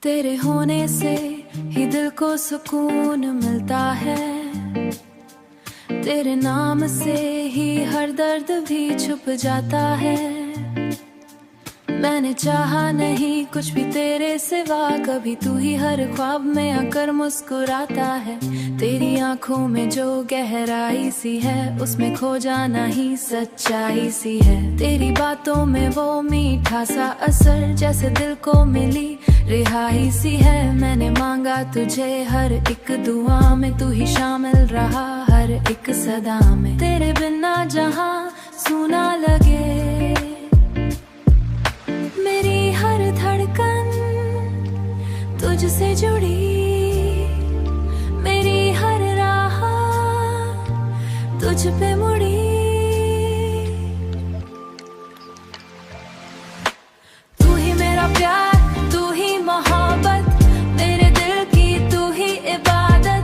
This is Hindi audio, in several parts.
तेरे होने से ही दिल को सुकून मिलता है, तेरे नाम से ही हर दर्द भी छुप जाता है। मैंने चाहा नहीं कुछ भी तेरे सिवा, कभी तू ही हर ख्वाब में आकर मुस्कुराता है। तेरी आंखों में जो गहराई सी है, उसमें खो जाना ही सच्चाई सी है। तेरी बातों में वो मीठा सा असर, जैसे दिल को मिली रिहाई सी है। मैंने मांगा तुझे हर एक दुआ में, तू ही शामिल रहा हर एक सदा में। तेरे बिना जहां सूना लगे, मेरी हर धड़कन तुझसे जुड़ी, मेरी हर राह तुझ पे मुड़ी। तू ही मेरा प्यार, तू ही मोहब्बत, मेरे दिल की तू ही इबादत।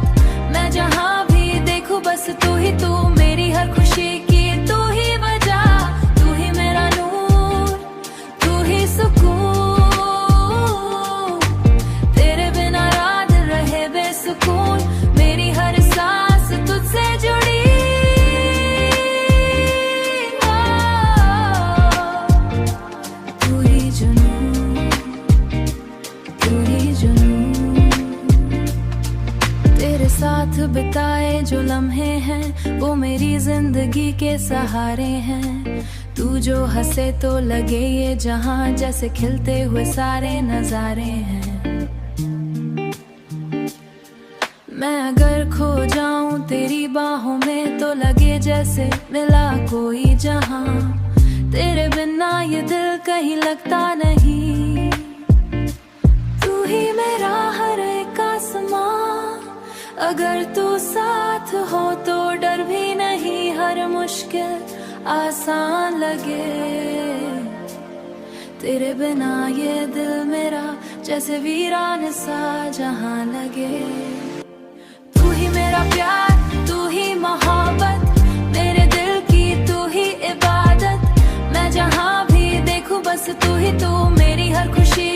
मैं जहां भी देखूं बस तू ही तू, मेरी हर खुशी की तू ही वजह। तू ही मेरा नूर, तू ही सुकून, तेरे बिना रात रहे बेसुकून। मेरी हर सांस तुझसे जुड़ी, तू ही जुनून, तू ही जुनून। तेरे साथ बिताए जो लम्हे हैं, वो मेरी जिंदगी के सहारे हैं। तू जो हंसे तो लगे ये जहां, जैसे खिलते हुए सारे नजारे हैं। मैं अगर खो जाऊं तेरी बाहों में, तो लगे जैसे मिला कोई जहां। तेरे बिना ये दिल कहीं लगता नहीं, तू ही मेरा हर एक आसमां। अगर तू साथ हो तो डर भी नहीं, हर मुश्किल आसान लगे। तेरे बिना ये दिल मेरा जैसे वीरान सा जहां लगे। तू ही मेरा प्यार, तू ही मोहब्बत, मेरे दिल की तू ही इबादत। मैं जहां भी देखूं बस तू ही तू, मेरी हर खुशी